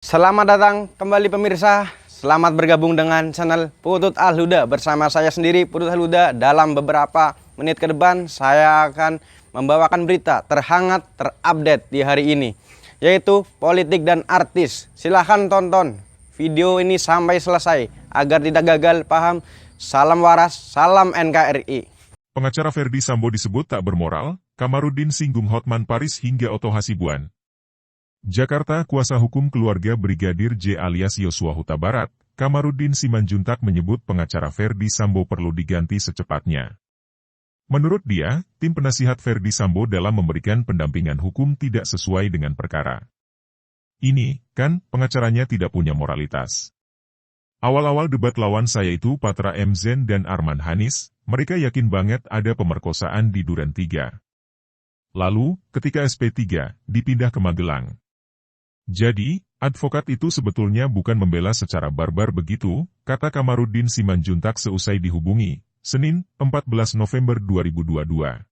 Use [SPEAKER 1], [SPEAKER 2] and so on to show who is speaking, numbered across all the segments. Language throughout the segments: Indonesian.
[SPEAKER 1] Selamat datang kembali pemirsa. Selamat bergabung dengan channel Putut Al-Huda. Bersama saya sendiri Putut Al-Huda. Dalam beberapa menit ke depan saya akan membawakan berita terhangat terupdate di hari ini, yaitu politik dan artis. Silahkan tonton video ini sampai selesai agar tidak gagal paham. Salam waras, salam NKRI.
[SPEAKER 2] Pengacara Ferdy Sambo disebut tak bermoral, Kamarudin singgung Hotman Paris hingga Otto Hasibuan. Jakarta, kuasa hukum keluarga Brigadir J alias Yosua Huta Barat, Kamarudin Simanjuntak menyebut pengacara Ferdy Sambo perlu diganti secepatnya. Menurut dia, tim penasihat Ferdy Sambo dalam memberikan pendampingan hukum tidak sesuai dengan perkara. Ini, kan, pengacaranya tidak punya moralitas. Awal-awal debat lawan saya itu Patra M. Zen dan Arman Hanis, mereka yakin banget ada pemerkosaan di Duren 3. Lalu, ketika SP3, dipindah ke Magelang. Jadi, advokat itu sebetulnya bukan membela secara barbar begitu, kata Kamarudin Simanjuntak seusai dihubungi, Senin, 14 November 2022.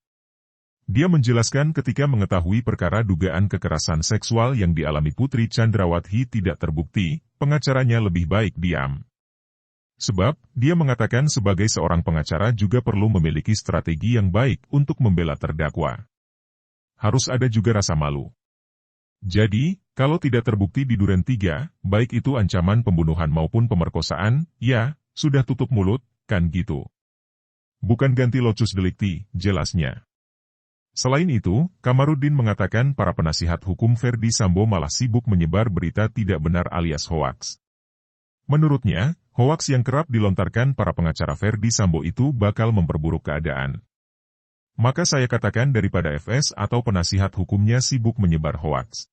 [SPEAKER 2] Dia menjelaskan ketika mengetahui perkara dugaan kekerasan seksual yang dialami Putri Chandrawati tidak terbukti, pengacaranya lebih baik diam. Sebab, dia mengatakan sebagai seorang pengacara juga perlu memiliki strategi yang baik untuk membela terdakwa. Harus ada juga rasa malu. Jadi, kalau tidak terbukti di Duren 3, baik itu ancaman pembunuhan maupun pemerkosaan, ya, sudah tutup mulut, kan gitu. Bukan ganti locus delicti, jelasnya. Selain itu, Kamarudin mengatakan para penasihat hukum Ferdy Sambo malah sibuk menyebar berita tidak benar alias hoaks. Menurutnya, hoaks yang kerap dilontarkan para pengacara Ferdy Sambo itu bakal memperburuk keadaan. Maka saya katakan daripada FS atau penasihat hukumnya sibuk menyebar hoaks.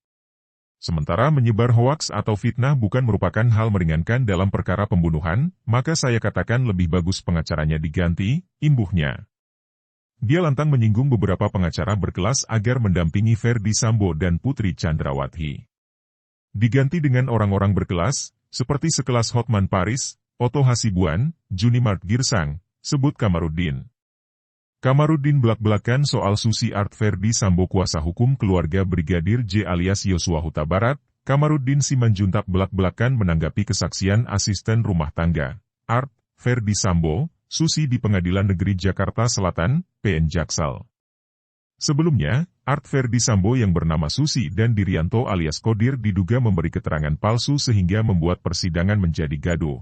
[SPEAKER 2] Sementara menyebar hoaks atau fitnah bukan merupakan hal meringankan dalam perkara pembunuhan, maka saya katakan lebih bagus pengacaranya diganti, imbuhnya. Dia lantang menyinggung beberapa pengacara berkelas agar mendampingi Ferdy Sambo dan Putri Chandrawati. Diganti dengan orang-orang berkelas, seperti sekelas Hotman Paris, Otto Hasibuan, Junimart Girsang, sebut Kamarudin. Kamarudin belak-belakan soal Susi Art Ferdy Sambo kuasa hukum keluarga Brigadir J alias Yosua Huta Barat. Kamarudin Simanjuntak belak-belakan menanggapi kesaksian asisten rumah tangga, Art, Ferdy Sambo, Susi di Pengadilan Negeri Jakarta Selatan, PN Jaksel. Sebelumnya, Art Ferdy Sambo yang bernama Susi dan Dirianto alias Kodir diduga memberi keterangan palsu sehingga membuat persidangan menjadi gaduh.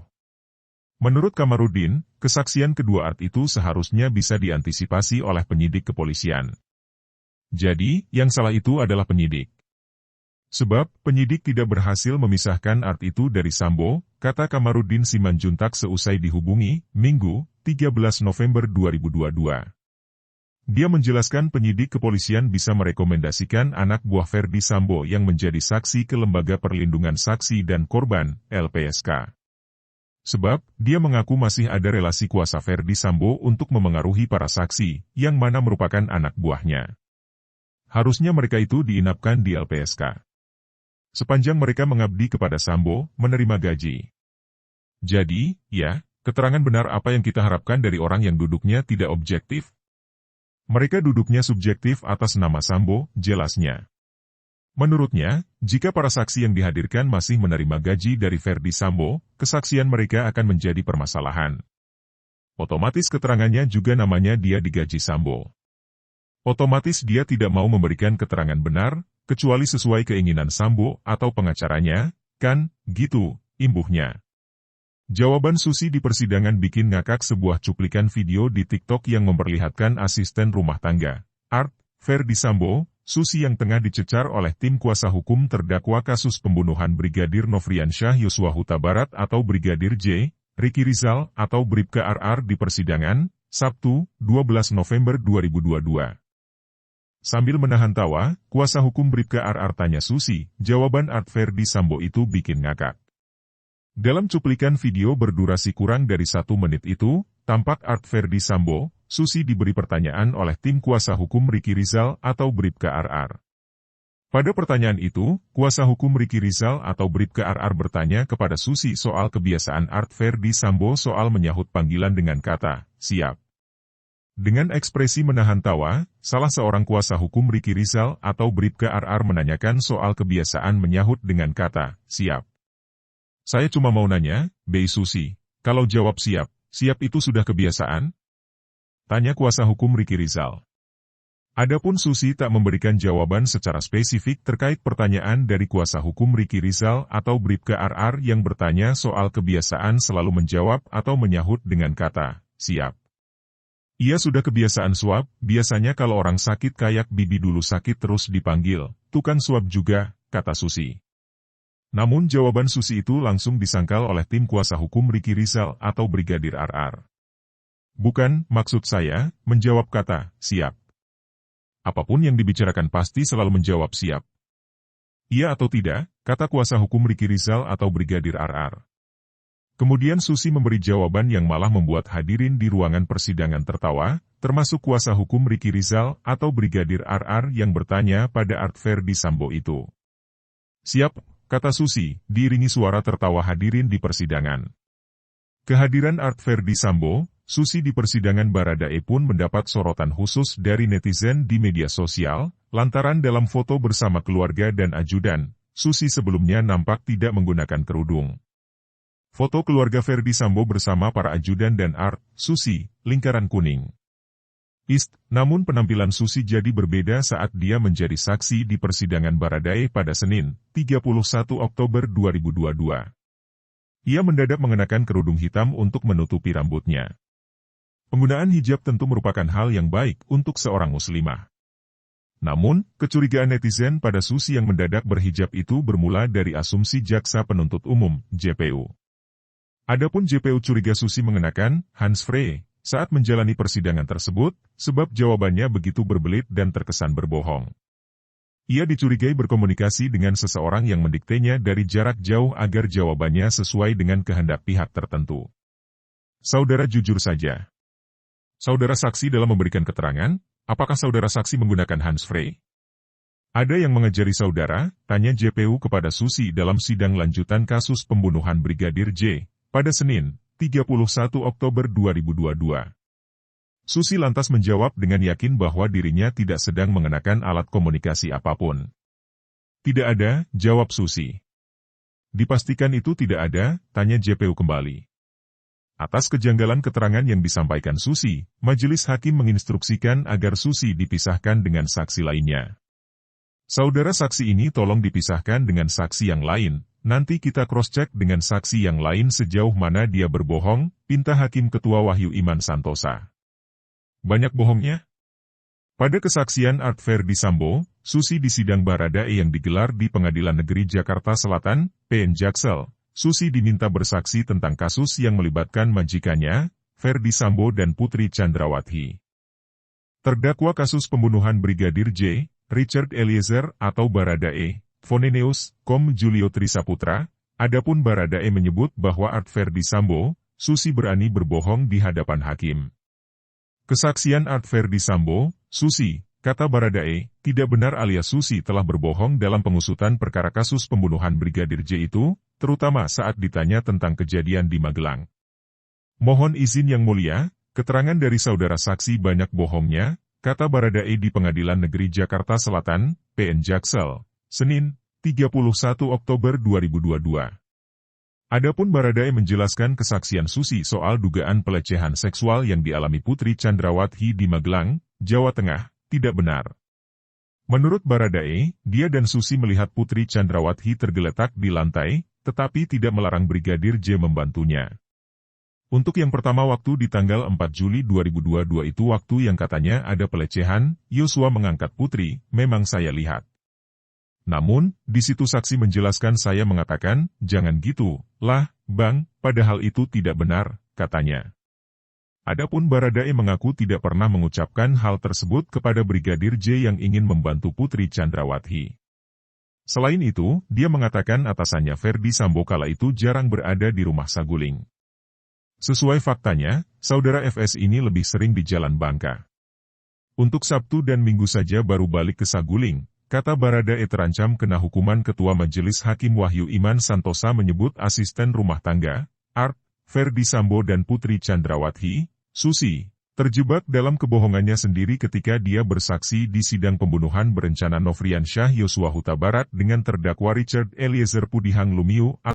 [SPEAKER 2] Menurut Kamarudin, kesaksian kedua Art itu seharusnya bisa diantisipasi oleh penyidik kepolisian. Jadi, yang salah itu adalah penyidik. Sebab, penyidik tidak berhasil memisahkan Art itu dari Sambo, kata Kamarudin Simanjuntak seusai dihubungi, Minggu, 13 November 2022. Dia menjelaskan penyidik kepolisian bisa merekomendasikan anak buah Ferdy Sambo yang menjadi saksi ke Lembaga Perlindungan Saksi dan Korban, LPSK. Sebab, dia mengaku masih ada relasi kuasa Ferdy Sambo untuk memengaruhi para saksi, yang mana merupakan anak buahnya. Harusnya mereka itu diinapkan di LPSK. Sepanjang mereka mengabdi kepada Sambo, menerima gaji. Jadi, ya, keterangan benar apa yang kita harapkan dari orang yang duduknya tidak objektif? Mereka duduknya subjektif atas nama Sambo, jelasnya. Menurutnya, jika para saksi yang dihadirkan masih menerima gaji dari Ferdy Sambo, kesaksian mereka akan menjadi permasalahan. Otomatis keterangannya juga namanya dia digaji Sambo. Otomatis dia tidak mau memberikan keterangan benar, kecuali sesuai keinginan Sambo atau pengacaranya, kan, gitu, imbuhnya. Jawaban Susi di persidangan bikin ngakak sebuah cuplikan video di TikTok yang memperlihatkan asisten rumah tangga, Art, Ferdy Sambo, Susi yang tengah dicecar oleh tim kuasa hukum terdakwa kasus pembunuhan Brigadir Nofriansyah Yosua Huta Barat atau Brigadir J, Ricky Rizal atau Bribka RR di persidangan, Sabtu, 12 November 2022. Sambil menahan tawa, kuasa hukum Bribka RR tanya Susi, jawaban Art Ferdy Sambo itu bikin ngakak. Dalam cuplikan video berdurasi kurang dari 1 menit itu, tampak Art Ferdy Sambo, Susi diberi pertanyaan oleh tim kuasa hukum Ricky Rizal atau Bribka RR. Pada pertanyaan itu, kuasa hukum Ricky Rizal atau Bribka RR bertanya kepada Susi soal kebiasaan Art Ferdy Sambo soal menyahut panggilan dengan kata, siap. Dengan ekspresi menahan tawa, salah seorang kuasa hukum Ricky Rizal atau Bribka RR menanyakan soal kebiasaan menyahut dengan kata, siap. Saya cuma mau nanya, Bei Susi, kalau jawab siap, siap itu sudah kebiasaan? Tanya kuasa hukum Ricky Rizal. Adapun Susi tak memberikan jawaban secara spesifik terkait pertanyaan dari kuasa hukum Ricky Rizal atau Bribka RR yang bertanya soal kebiasaan selalu menjawab atau menyahut dengan kata, siap. Ia sudah kebiasaan suap, biasanya kalau orang sakit kayak bibi dulu sakit terus dipanggil, tukang suap juga, kata Susi. Namun jawaban Susi itu langsung disangkal oleh tim kuasa hukum Ricky Rizal atau Brigadir RR. Bukan, maksud saya, menjawab kata, siap. Apapun yang dibicarakan pasti selalu menjawab siap. Iya atau tidak, kata kuasa hukum Ricky Rizal atau Brigadir RR. Kemudian Susi memberi jawaban yang malah membuat hadirin di ruangan persidangan tertawa, termasuk kuasa hukum Ricky Rizal atau Brigadir RR yang bertanya pada Art Ferdy Sambo itu. Siap, kata Susi, diiringi suara tertawa hadirin di persidangan. Kehadiran Art Ferdy Sambo, Susi di persidangan Baradae pun mendapat sorotan khusus dari netizen di media sosial, lantaran dalam foto bersama keluarga dan ajudan, Susi sebelumnya nampak tidak menggunakan kerudung. Foto keluarga Ferdy Sambo bersama para ajudan dan Art, Susi, lingkaran kuning. Namun penampilan Susi jadi berbeda saat dia menjadi saksi di persidangan Baradae pada Senin, 31 Oktober 2022. Ia mendadak mengenakan kerudung hitam untuk menutupi rambutnya. Penggunaan hijab tentu merupakan hal yang baik untuk seorang muslimah. Namun, kecurigaan netizen pada Susi yang mendadak berhijab itu bermula dari asumsi Jaksa Penuntut Umum, JPU. Adapun JPU curiga Susi mengenakan handsfree saat menjalani persidangan tersebut, sebab jawabannya begitu berbelit dan terkesan berbohong. Ia dicurigai berkomunikasi dengan seseorang yang mendiktenya dari jarak jauh agar jawabannya sesuai dengan kehendak pihak tertentu. Saudara jujur saja. Saudara saksi dalam memberikan keterangan, apakah saudara saksi menggunakan handsfree? Ada yang mengajari saudara, tanya JPU kepada Susi dalam sidang lanjutan kasus pembunuhan Brigadir J, pada Senin, 31 Oktober 2022. Susi lantas menjawab dengan yakin bahwa dirinya tidak sedang mengenakan alat komunikasi apapun. Tidak ada, jawab Susi. Dipastikan itu tidak ada, tanya JPU kembali. Atas kejanggalan keterangan yang disampaikan Susi, majelis hakim menginstruksikan agar Susi dipisahkan dengan saksi lainnya. Saudara saksi ini tolong dipisahkan dengan saksi yang lain, nanti kita cross-check dengan saksi yang lain sejauh mana dia berbohong, pinta Hakim Ketua Wahyu Iman Santosa. Banyak bohongnya? Pada kesaksian Art Ferdy Sambo, Susi di sidang Baradae yang digelar di Pengadilan Negeri Jakarta Selatan, PN Jaksel, Susi diminta bersaksi tentang kasus yang melibatkan majikannya, Ferdy Sambo dan Putri Chandrawati. Terdakwa kasus pembunuhan Brigadir J, Richard Eliezer atau Baradae, Foneneus, Kom Julio Trisaputra, adapun Baradae menyebut bahwa Art Ferdy Sambo, Susi berani berbohong di hadapan hakim. Kesaksian Art Ferdy Sambo, Susi, kata Baradae, tidak benar alias Susi telah berbohong dalam pengusutan perkara kasus pembunuhan Brigadir J itu, terutama saat ditanya tentang kejadian di Magelang. Mohon izin yang mulia, keterangan dari saudara saksi banyak bohongnya, kata Baradae di Pengadilan Negeri Jakarta Selatan, PN Jaksel, Senin, 31 Oktober 2022. Adapun Baradae menjelaskan kesaksian Susi soal dugaan pelecehan seksual yang dialami Putri Chandrawati di Magelang, Jawa Tengah, tidak benar. Menurut Baradae, dia dan Susi melihat Putri Chandrawati tergeletak di lantai, tetapi tidak melarang Brigadir J membantunya. Untuk yang pertama waktu di tanggal 4 Juli 2022 itu waktu yang katanya ada pelecehan, Yosua mengangkat Putri, memang saya lihat. Namun, di situ saksi menjelaskan saya mengatakan, jangan gitu, lah, Bang, padahal itu tidak benar, katanya. Adapun Baradae mengaku tidak pernah mengucapkan hal tersebut kepada Brigadir J yang ingin membantu Putri Chandrawati. Selain itu, dia mengatakan atasannya Ferdy Sambo kala itu jarang berada di rumah Saguling. Sesuai faktanya, saudara FS ini lebih sering di Jalan Bangka. Untuk Sabtu dan Minggu saja baru balik ke Saguling, kata Baradae terancam kena hukuman Ketua Majelis Hakim Wahyu Iman Santosa menyebut asisten rumah tangga, Art, Ferdy Sambo dan Putri Chandrawati, Susi, Terjebak dalam kebohongannya sendiri ketika dia bersaksi di sidang pembunuhan berencana Nofriansyah Yosua Huta Barat dengan terdakwa Richard Eliezer Pudihang Lumiu